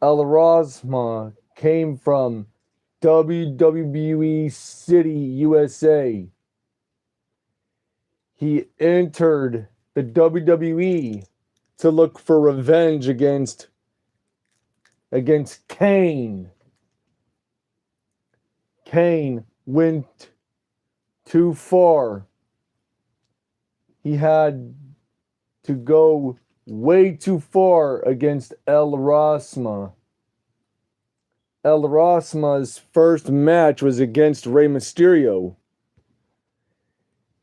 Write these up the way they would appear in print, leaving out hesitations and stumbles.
rasma came from WWE City, USA. He entered the WWE to look for revenge against Kane. Kane went too far. He had to go way too far against El Rasma. El Rasma's first match was against Rey Mysterio.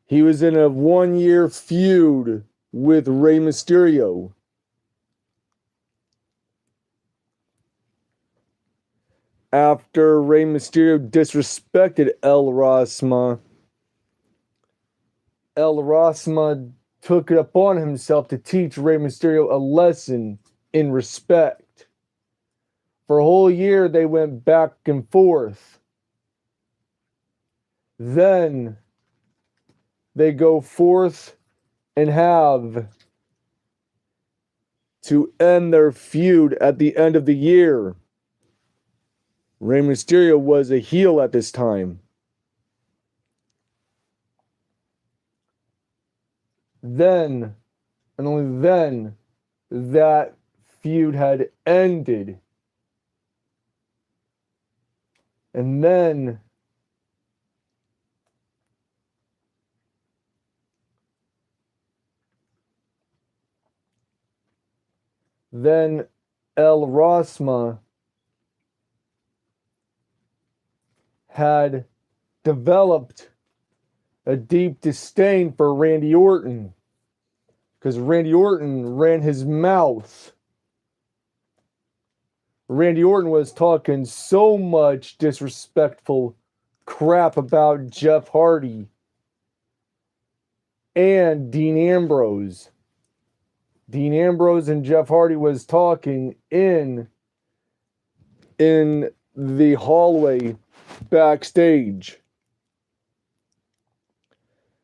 He was in a 1-year feud with Rey Mysterio. After Rey Mysterio disrespected El Rasma, El Rasma took it upon himself to teach Rey Mysterio a lesson in respect. For a whole year, they went back and forth. Then they go forth and have to end their feud at the end of the year. Rey Mysterio was a heel at this time. Then, and only then, that feud had ended. And then El Rasma had developed a deep disdain for Randy Orton because Randy Orton ran his mouth. Randy Orton was talking so much disrespectful crap about Jeff Hardy and Dean Ambrose. Dean Ambrose and Jeff Hardy was talking in the hallway backstage.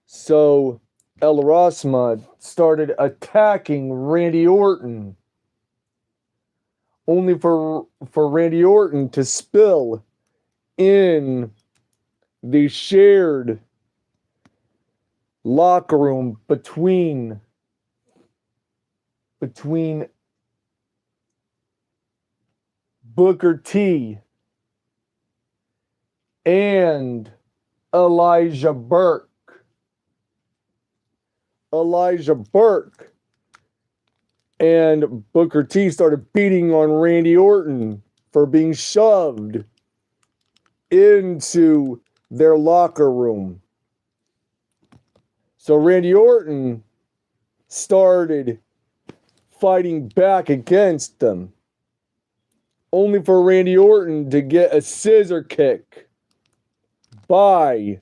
So El Rasma started attacking Randy Orton, only for Randy Orton to spill in the shared locker room between Booker T and Elijah Burke. Elijah Burke and Booker T started beating on Randy Orton for being shoved into their locker room. So Randy Orton started fighting back against them, only for Randy Orton to get a scissor kick by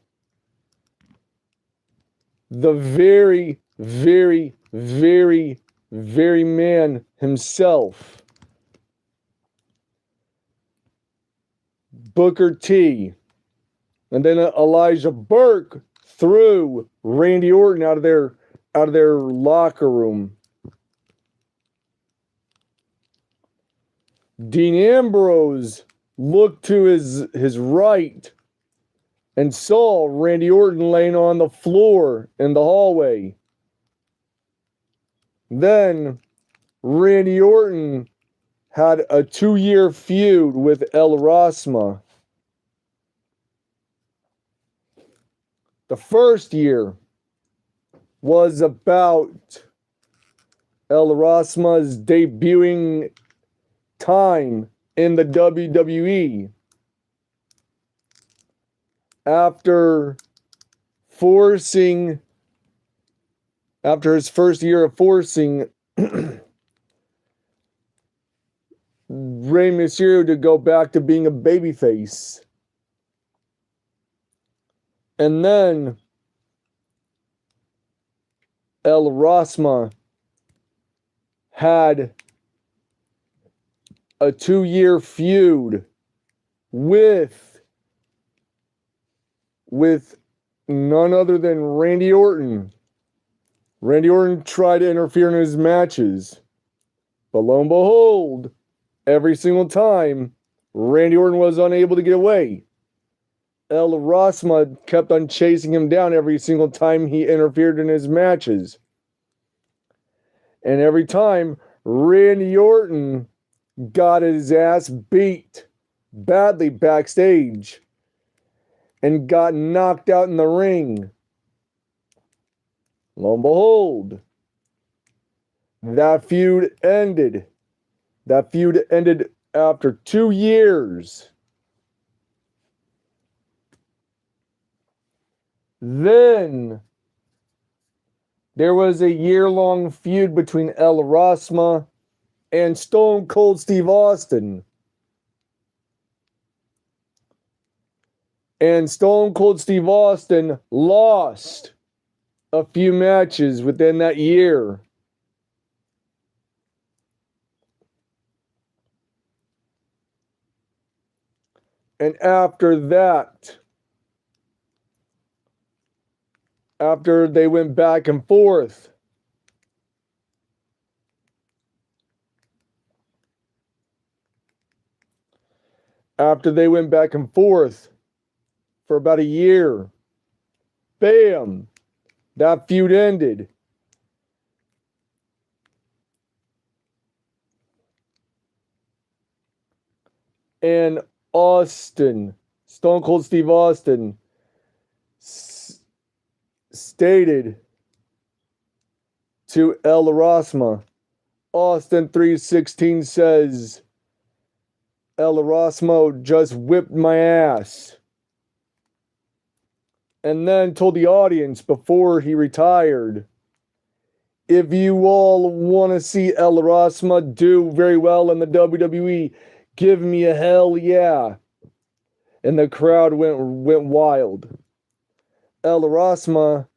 the very, very, very, very man himself, Booker T. And then Elijah Burke threw Randy Orton out of their locker room. Dean Ambrose looked to his right and saw Randy Orton laying on the floor in the hallway. Then Randy Orton had a 2-year feud with El Rasma. The first year was about El Rasma's debuting time in the WWE. After his first year of forcing Rey Mysterio to go back to being a babyface. And then El Rasma had a 2-year feud with none other than Randy Orton. Randy Orton tried to interfere in his matches, but lo and behold, every single time, Randy Orton was unable to get away. El Rasma kept on chasing him down every single time he interfered in his matches. And every time, Randy Orton got his ass beat badly backstage and got knocked out in the ring. Lo and behold, that feud ended. That feud ended after 2 years. Then there was a year-long feud between El Rasma and Stone Cold Steve Austin. And Stone Cold Steve Austin lost a few matches within that year. And after that, after they went back and forth, for about a year, bam, that feud ended. And Austin, Stone Cold Steve Austin, stated to El Rasma, Austin 316 says, El Rasmo just whipped my ass. And then told the audience before he retired, if you all want to see El Rasma do very well in the WWE, give me a hell yeah. And the crowd went wild. El Rasma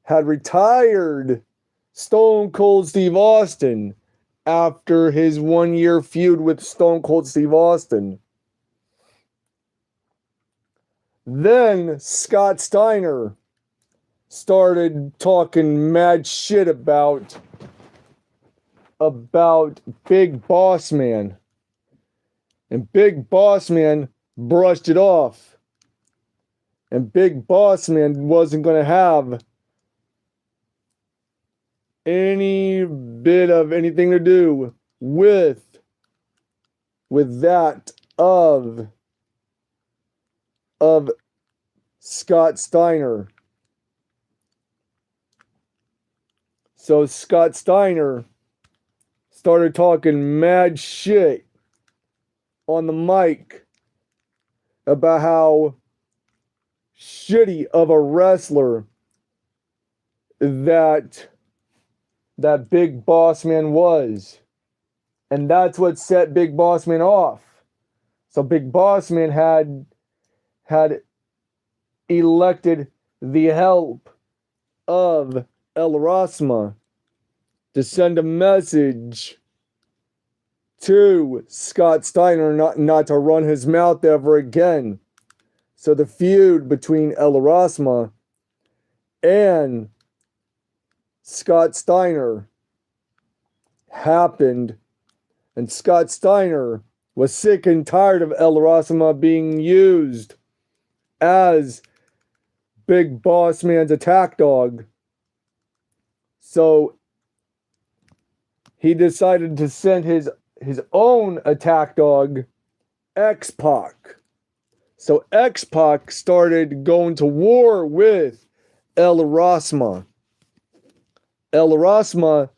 had retired Stone Cold Steve Austin after his 1-year feud with Stone Cold Steve Austin. Then Scott Steiner started talking mad shit about Big Boss Man. And Big Boss Man brushed it off. And Big Boss Man wasn't going to have any bit of anything to do with that of Scott Steiner. So Scott Steiner started talking mad shit on the mic about how shitty of a wrestler that Big Boss Man was. And that's what set Big Boss Man off. So Big Boss Man had elected the help of El Rasma to send a message to Scott Steiner not to run his mouth ever again. So the feud between El Rasma and Scott Steiner happened, and Scott Steiner was sick and tired of El Rasma being used as Big Boss Man's attack dog. So he decided to send his own attack dog, X-Pac. So X-Pac started going to war with El Rasma. El Rasma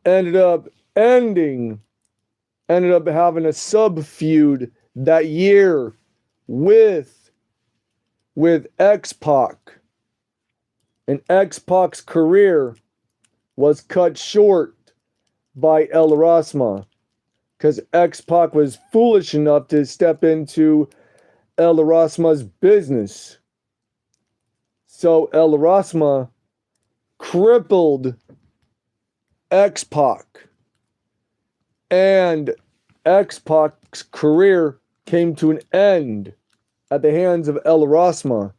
ended up having a sub feud that year with X-Pac. And X-Pac's career was cut short by El Rasma because X-Pac was foolish enough to step into El Rasma's business. So El Rasma crippled X-Pac, and X-Pac's career came to an end at the hands of El Rasma.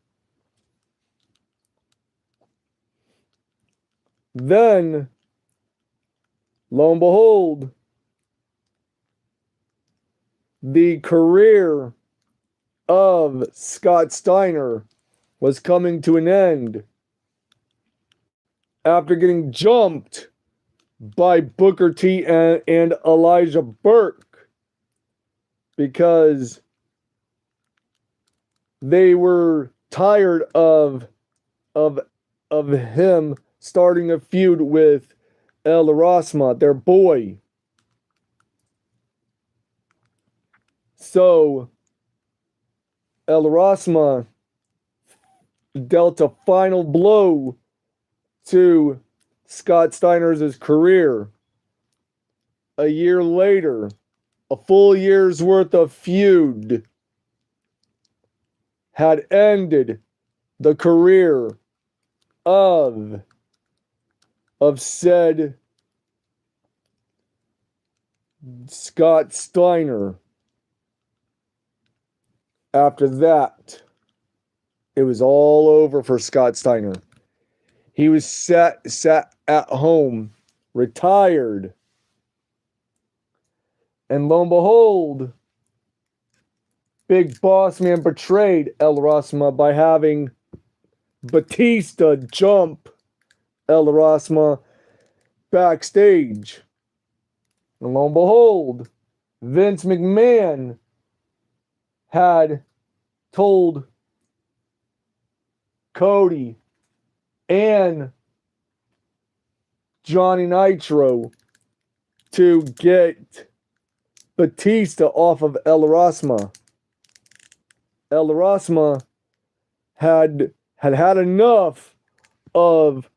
Then, lo and behold, the career of Scott Steiner was coming to an end after getting jumped by Booker T and Elijah Burke because they were tired of him starting a feud with El Rasma, their boy. So El Rasma dealt a final blow to Scott Steiner's career. A year later, a full year's worth of feud had ended the career of said Scott Steiner. After that, it was all over for Scott Steiner. He was sat at home, retired. And lo and behold, Big Boss Man betrayed El Rasma by having Batista jump El Rasma backstage. And lo and behold, Vince McMahon had told Cody and Johnny Nitro to get Batista off of El Rasma. El Rasma had enough of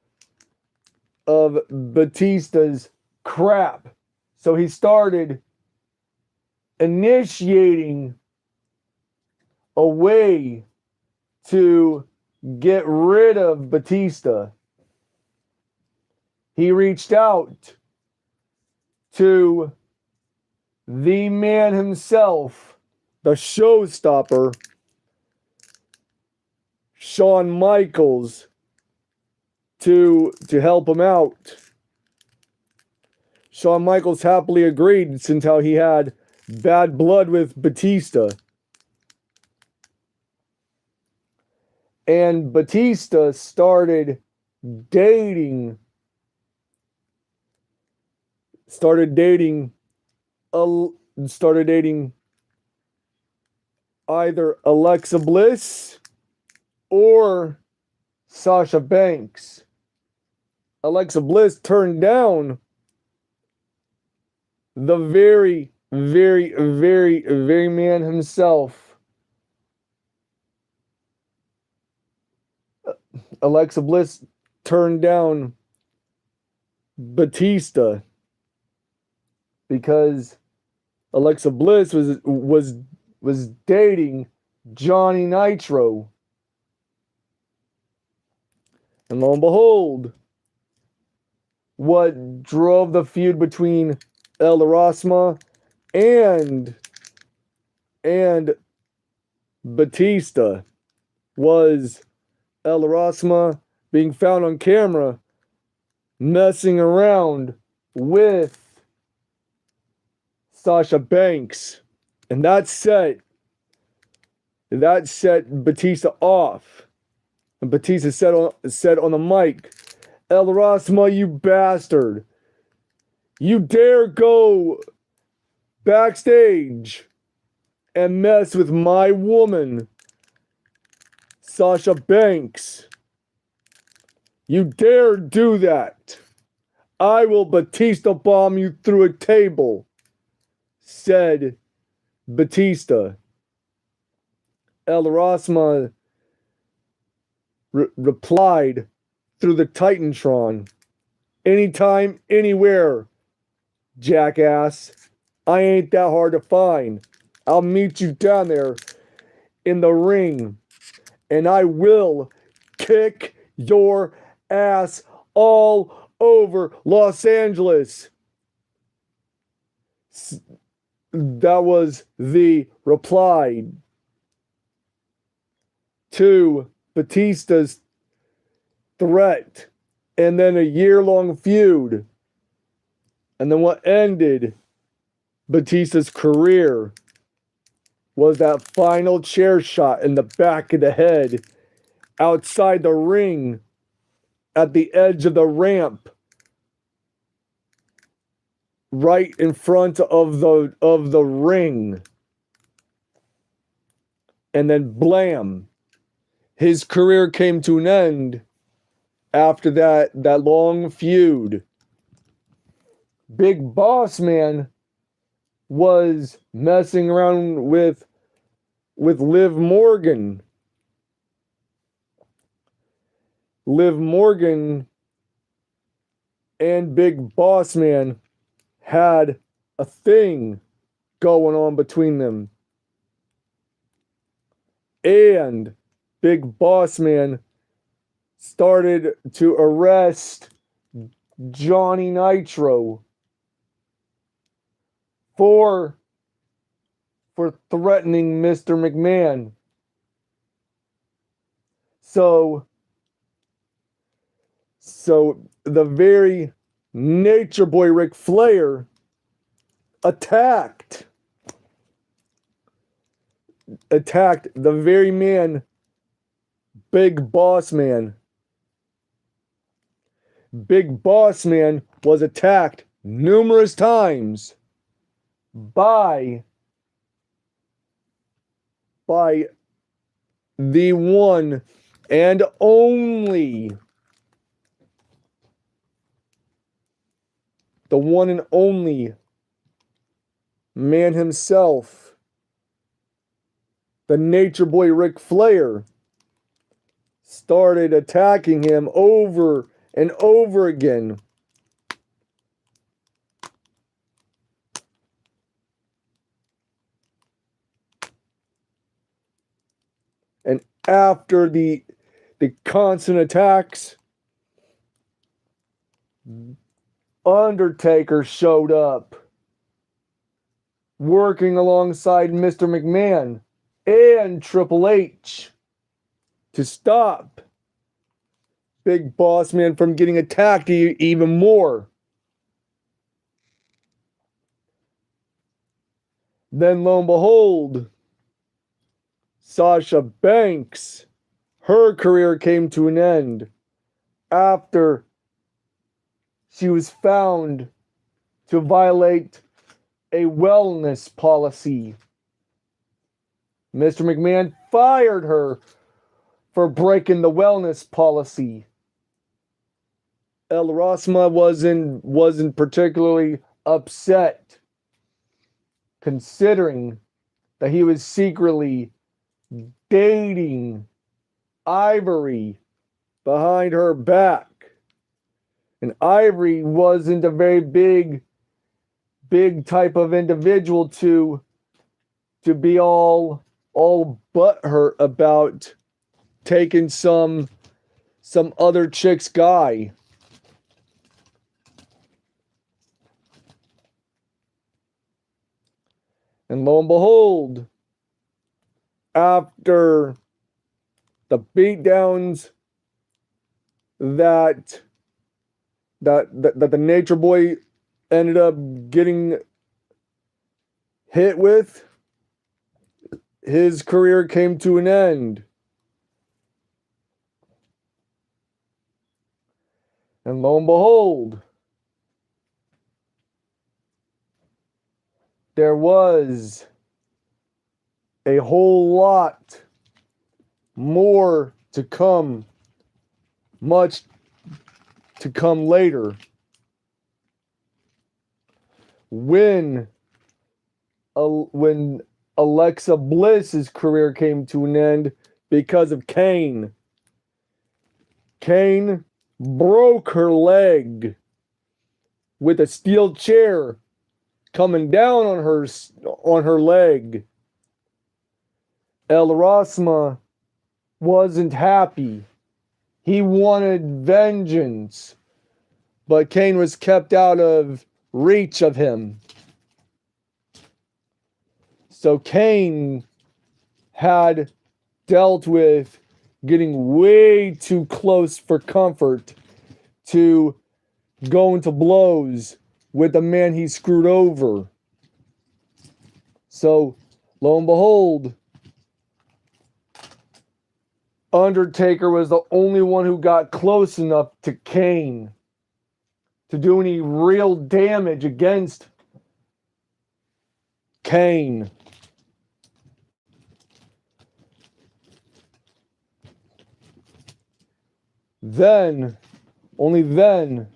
Batista's crap. So he started initiating a way to get rid of Batista. He reached out to the man himself, the showstopper, Shawn Michaels, to help him out. Shawn Michaels happily agreed since how he had bad blood with Batista. And Batista started dating either Alexa Bliss or Sasha Banks. Alexa Bliss turned down the very, very, very, very man himself. Alexa Bliss turned down Batista because Alexa Bliss was dating Johnny Nitro. And lo and behold, what drove the feud between El Rasma and Batista was El Rasma being found on camera messing around with Sasha Banks. And that set Batista off. And Batista said on the mic, El Rasma, you bastard. You dare go backstage and mess with my woman, Sasha Banks. You dare do that. I will Batista bomb you through a table, said Batista. El Rasma replied through the Titantron, anytime, anywhere, jackass. I ain't that hard to find. I'll meet you down there in the ring, and I will kick your ass all over Los Angeles. That was the reply to Batista's threat, and then a year-long feud, and then what ended Batista's career was that final chair shot in the back of the head outside the ring at the edge of the ramp right in front of the ring. And then blam, his career came to an end after that long feud. Big Boss Man was messing around with Liv Morgan. Liv Morgan and Big Boss Man had a thing going on between them. And Big Boss Man started to arrest Johnny Nitro for threatening Mr. McMahon. So the very Nature Boy Ric Flair attacked the very man, Big Boss Man. Big Boss Man was attacked numerous times by the one and only man himself, the Nature Boy Ric Flair, started attacking him over and over again. And after the constant attacks, Undertaker showed up, working alongside Mr. McMahon and Triple H to stop Big Boss Man from getting attacked even more. Then lo and behold, Sasha Banks, her career came to an end after she was found to violate a wellness policy. Mr. McMahon fired her for breaking the wellness policy. El Rasma wasn't particularly upset, considering that he was secretly dating Ivory behind her back. And Ivory wasn't a very big type of individual to be all butthurt about taking some other chick's guy. And lo and behold, after the beatdowns that the Nature Boy ended up getting hit with, his career came to an end. And lo and behold, there was a whole lot more to come, much to come later, when Alexa Bliss's career came to an end because of Kane. Kane broke her leg with a steel chair coming down on her leg. El Rasma wasn't happy. He wanted vengeance, but Kane was kept out of reach of him. So Kane had dealt with getting way too close for comfort to go into blows with the man he screwed over. So lo and behold, Undertaker was the only one who got close enough to Kane to do any real damage against Kane. Then, only then,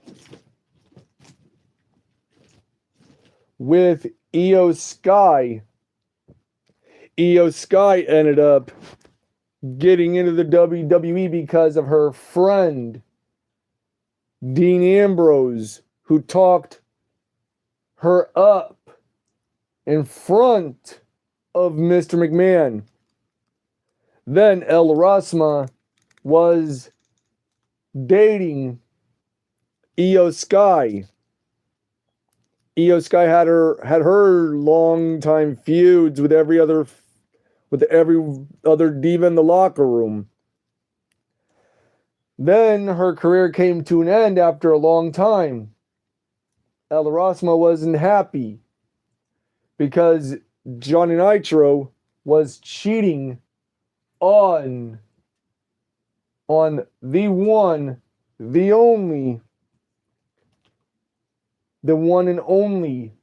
with Io Sky ended up getting into the WWE because of her friend, Dean Ambrose, who talked her up in front of Mr. McMahon. Then El Rasma was dating Io Sky. Io Sky had her long-time feuds with every other diva in the locker room. Then her career came to an end after a long time. El Rasma wasn't happy because Johnny Nitro was cheating on the one, the only, the one and only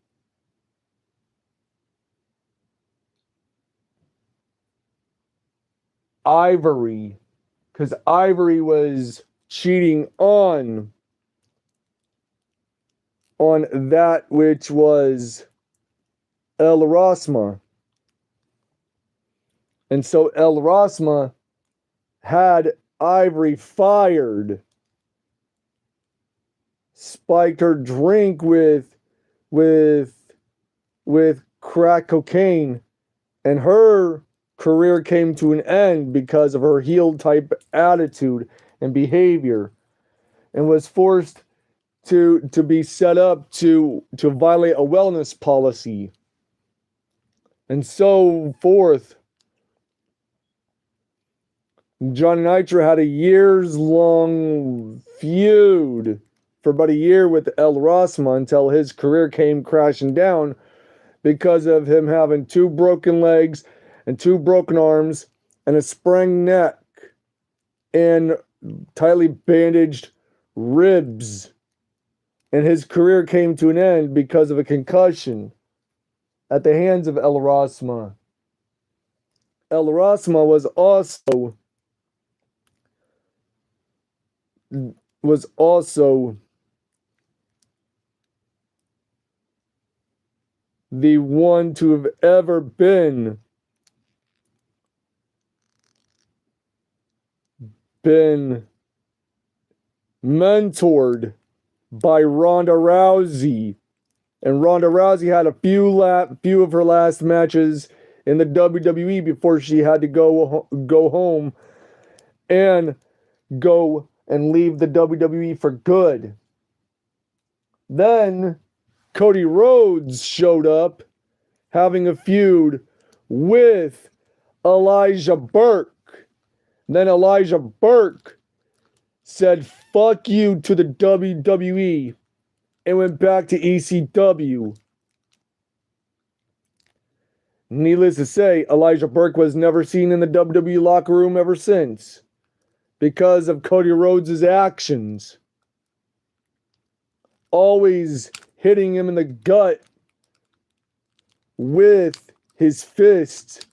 Ivory, because Ivory was cheating on that which was El Rasma. And so El Rasma had Ivory fired, spiked her drink with crack cocaine, and her career came to an end because of her heel type attitude and behavior, and was forced to be set up to violate a wellness policy and so forth. Johnny Nitro had a years-long feud for about a year with El Rasma until his career came crashing down because of him having 2 broken legs and 2 broken arms and a sprained neck and tightly bandaged ribs. And his career came to an end because of a concussion at the hands of El Rasma. El Rasma was also the one to have ever been mentored by Ronda Rousey. And Ronda Rousey had a few of her last matches in the WWE before she had to go home and leave the WWE for good. Then Cody Rhodes showed up having a feud with Elijah Burke. Then Elijah Burke said fuck you to the WWE and went back to ECW. Needless to say, Elijah Burke was never seen in the WWE locker room ever since because of Cody Rhodes' actions. Always hitting him in the gut with his fist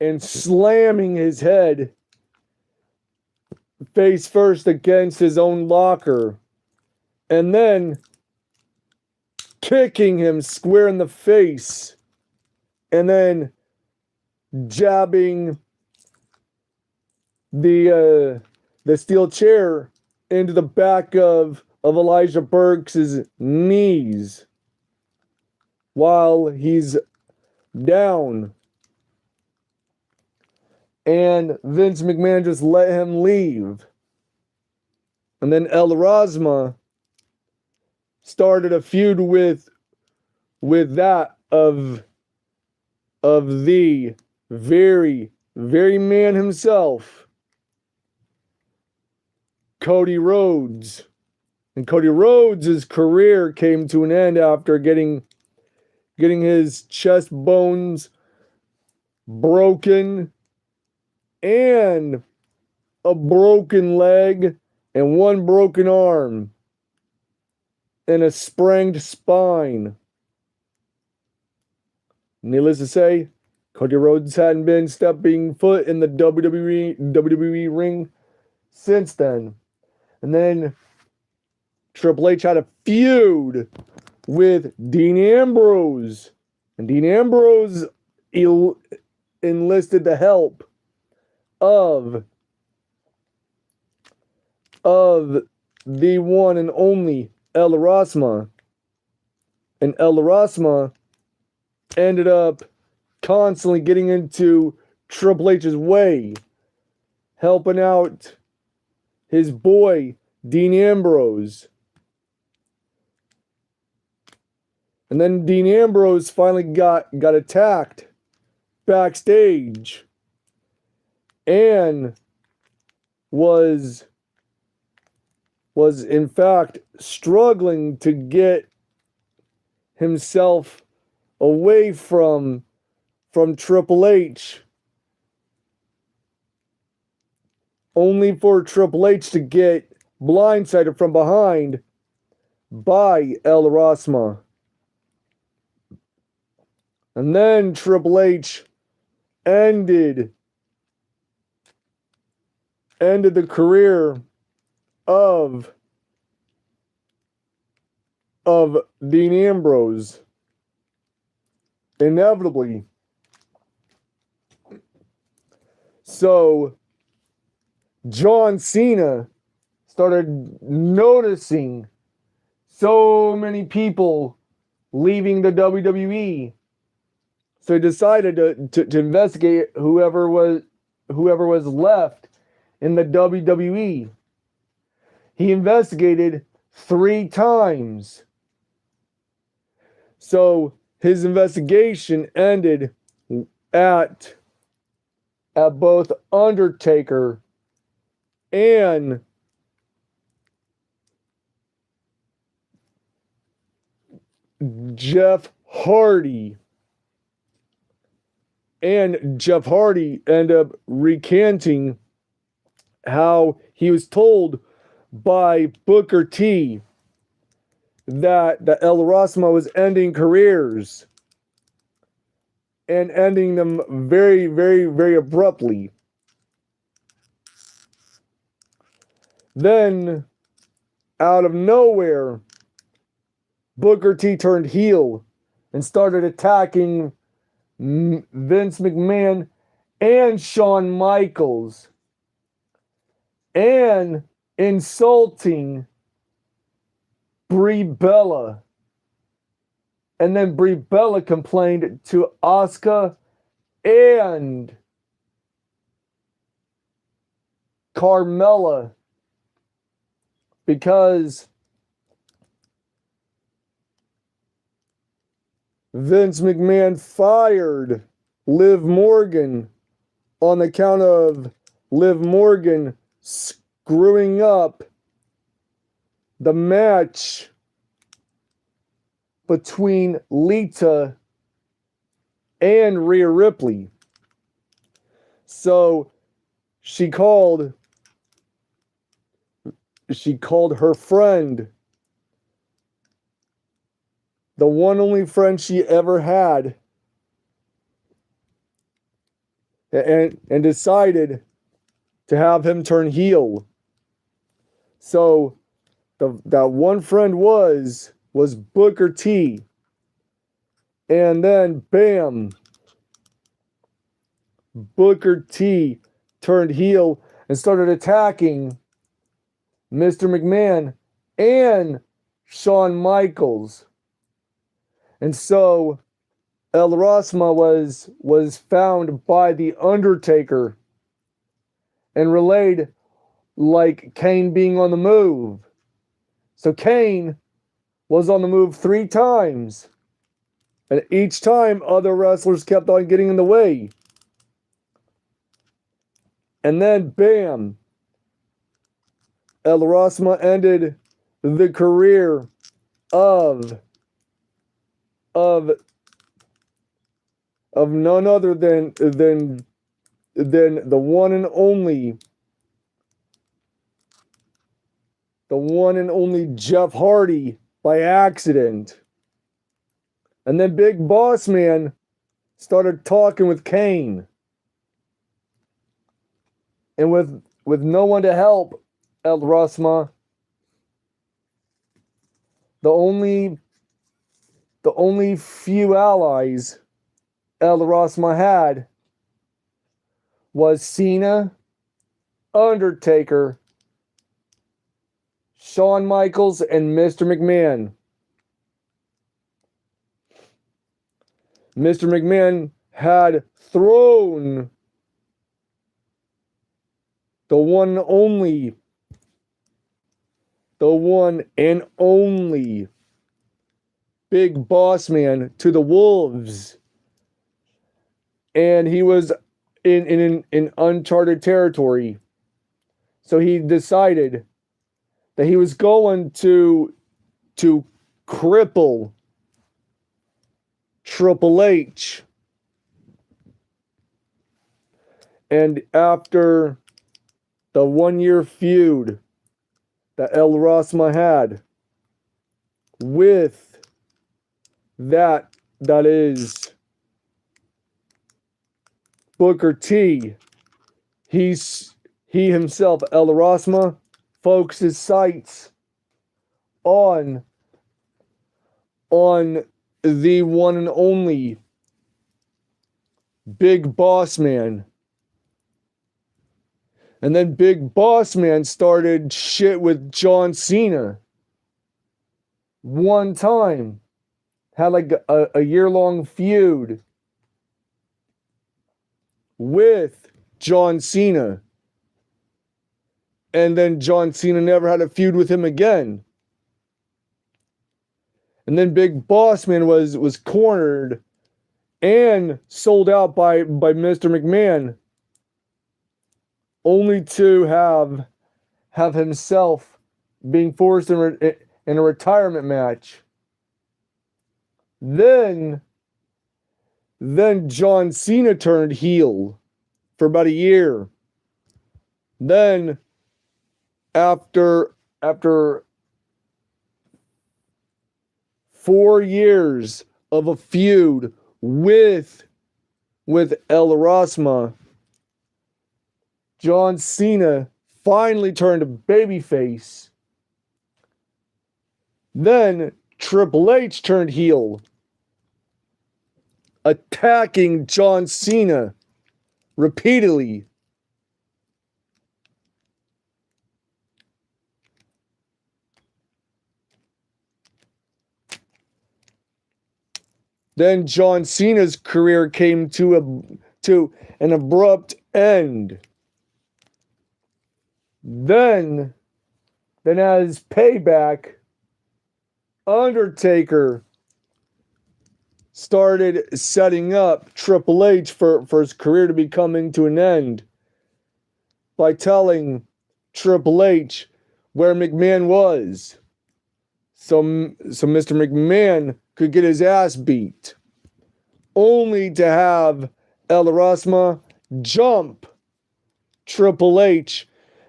and slamming his head face first against his own locker, and then kicking him square in the face, and then jabbing the steel chair into the back of Elijah Burke's knees while he's down. And Vince McMahon just let him leave. And then El Rasma started a feud with that of the very, very man himself, Cody Rhodes. And Cody Rhodes' career came to an end after getting getting his chest bones broken and a broken leg and one broken arm and a sprained spine. Needless to say, Cody Rhodes hadn't been stepping foot in the WWE ring since then. And then Triple H had a feud with Dean Ambrose. And Dean Ambrose enlisted the help of the one and only El Rasma. And El Rasma ended up constantly getting into Triple H's way, helping out his boy, Dean Ambrose. And then Dean Ambrose finally got attacked backstage and was in fact struggling to get himself away from Triple H, only for Triple H to get blindsided from behind by El Rasma. And then Triple H ended the career of Dean Ambrose. Inevitably. So John Cena started noticing so many people leaving the WWE. So he decided to investigate whoever was left in the WWE. He investigated 3 times. So his investigation ended at both Undertaker and Jeff Hardy. And Jeff Hardy ended up recanting how he was told by Booker T that El Rasma was ending careers and ending them very, very, very abruptly. Then, out of nowhere, Booker T turned heel and started attacking Vince McMahon and Shawn Michaels and insulting Brie Bella. And then Brie Bella complained to Asuka and Carmella because Vince McMahon fired Liv Morgan on account of Liv Morgan screwing up the match between Lita and Rhea Ripley. So she called her friend, the one only friend she ever had, and decided to have him turn heel. So that one friend was Booker T. And then bam, Booker T turned heel and started attacking Mr. McMahon and Shawn Michaels. And so El Rasma was found by The Undertaker and relayed like Kane being on the move. So Kane was on the move 3 times. And each time other wrestlers kept on getting in the way. And then bam, El Rasma ended the career of of none other than the one and only Jeff Hardy by accident. And then Big Boss Man started talking with Kane. And with no one to help El Rasma, the only few allies El Rasma had was Cena, Undertaker, Shawn Michaels, and Mr. McMahon. Mr. McMahon had thrown the one and only Big Boss Man to the wolves. And he was in uncharted territory. So he decided that he was going to cripple Triple H. And after the 1-year feud that El Rasma had with that is Booker T, he himself, El Rasma, focused his sights on the one and only Big Boss Man. And then Big Boss Man started shit with John Cena. One time. Had like a year-long feud with John Cena. And then John Cena never had a feud with him again. And then Big Boss Man was cornered and sold out by Mr. McMahon, only to have himself being forced in a retirement match. Then John Cena turned heel for about a year. Then after 4 years of a feud with El Rasma, John Cena finally turned a babyface. Then Triple H turned heel, attacking John Cena repeatedly. Then John Cena's career came to an abrupt end. Then as payback, Undertaker started setting up Triple H for his career to be coming to an end by telling Triple H where McMahon was. So Mr. McMahon could get his ass beat, only to have El Rasma jump Triple H,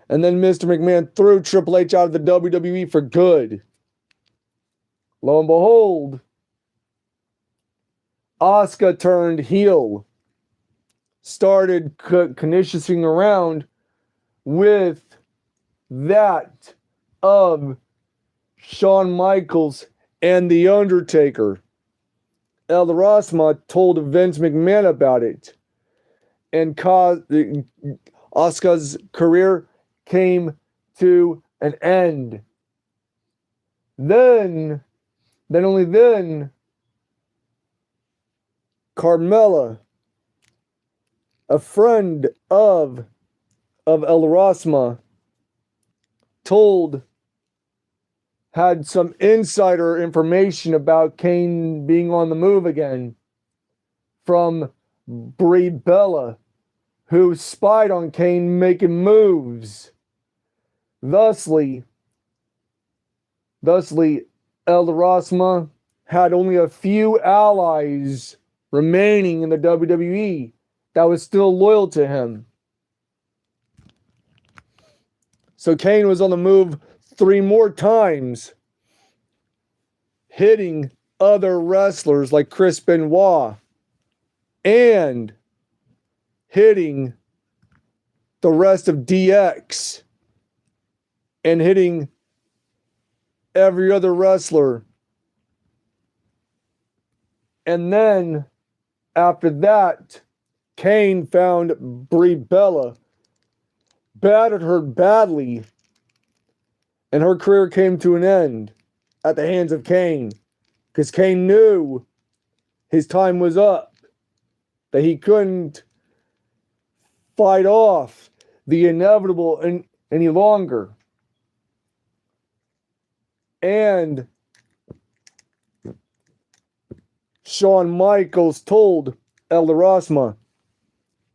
and then Mr. McMahon threw Triple H out of the WWE for good. Lo and behold, Asuka turned heel, started conditioning around with that of Shawn Michaels and The Undertaker. El Rasma told Vince McMahon about it, and Asuka's career came to an end. Then only then, Carmella, a friend of El Rasma, had some insider information about Kane being on the move again from Brie Bella, who spied on Kane making moves. Thusly, El Rasma had only a few allies remaining in the WWE that was still loyal to him. So Kane was on the move 3 more times, hitting other wrestlers like Chris Benoit and hitting the rest of DX and hitting every other wrestler. And then after that, Kane found Brie Bella, battered her badly, and her career came to an end at the hands of Kane, because Kane knew his time was up, that he couldn't fight off the inevitable any longer. And Shawn Michaels told El Rasma,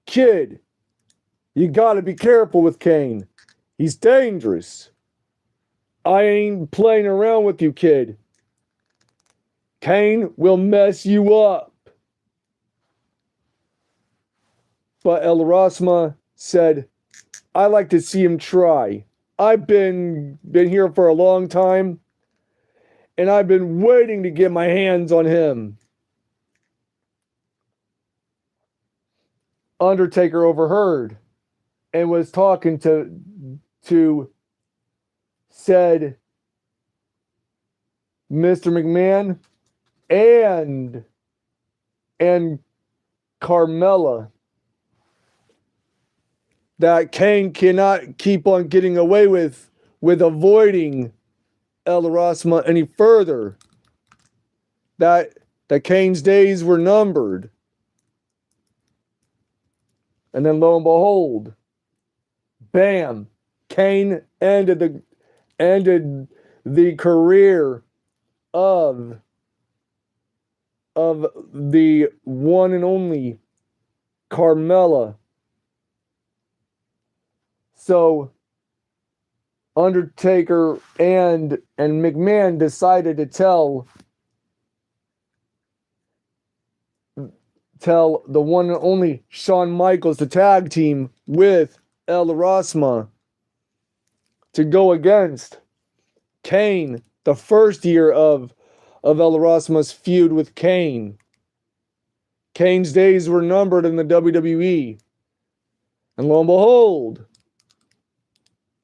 "Kid, you gotta be careful with Kane. He's dangerous. I ain't playing around with you, kid. Kane will mess you up." But El Rasma said, "I like to see him try. I've been here for a long time, and I've been waiting to get my hands on him." Undertaker overheard and was talking to said Mr. McMahon and Carmella that Kane cannot keep on getting away with avoiding El Rasma any further. That Kane's days were numbered. And then lo and behold, bam, Kane ended the career of the one and only Carmella. So Undertaker and McMahon decided to tell the one and only Shawn Michaels to tag team with El Rasma to go against Kane the first year of El Rasma's feud with Kane. Kane's days were numbered in the WWE. And lo and behold,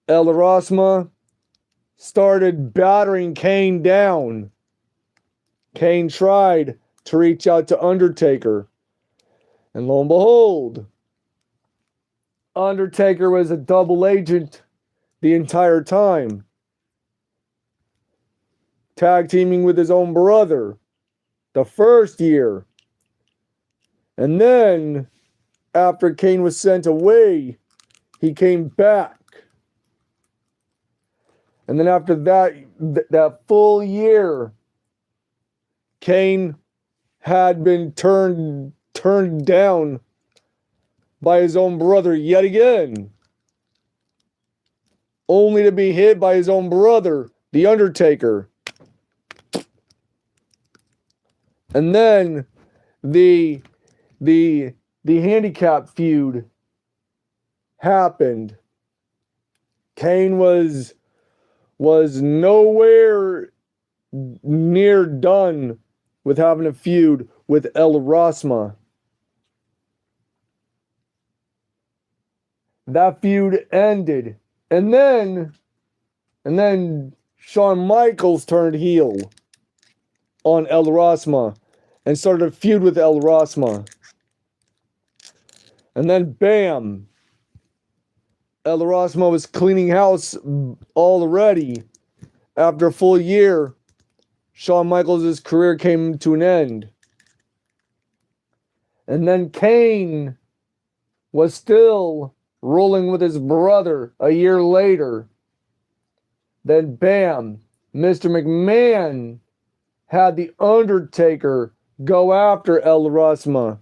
El Rasma started battering Kane down. Kane tried to reach out to Undertaker. And lo and behold, Undertaker was a double agent the entire time, tag teaming with his own brother the first year. And then, after Kane was sent away, he came back. And then after that full year, Kane had been turned down by his own brother yet again, only to be hit by his own brother, The Undertaker. And then the handicap feud happened. Kane was nowhere near done with having a feud with El Rasma. That feud ended. And then Shawn Michaels turned heel on El Rasma and started a feud with El Rasma. And then bam, El Rasma was cleaning house already. After a full year, Shawn Michaels' career came to an end. And then Kane was still rolling with his brother a year later. Then bam, Mr. McMahon had The Undertaker go after El Rasma.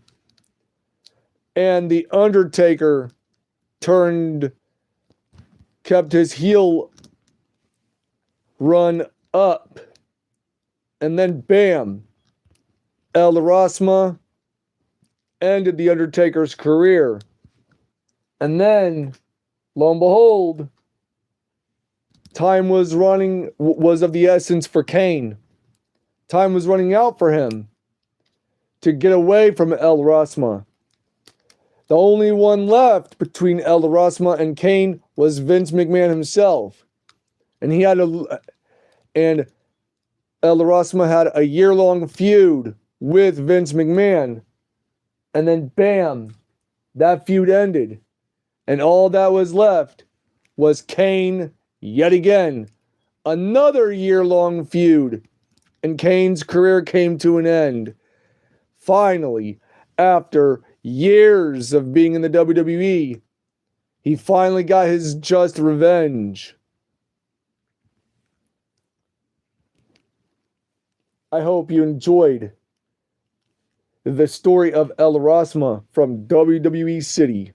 And The Undertaker kept his heel run up. And then bam, El Rasma ended The Undertaker's career. And then, lo and behold, time was of the essence for Kane. Time was running out for him to get away from El Rasma. The only one left between El Rasma and Kane was Vince McMahon himself. And El Rasma had a year-long feud with Vince McMahon. And then bam, that feud ended. And all that was left was Kane yet again. Another year-long feud. And Kane's career came to an end. Finally, after years of being in the WWE, he finally got his just revenge. I hope you enjoyed the story of El Rasma from WWE City.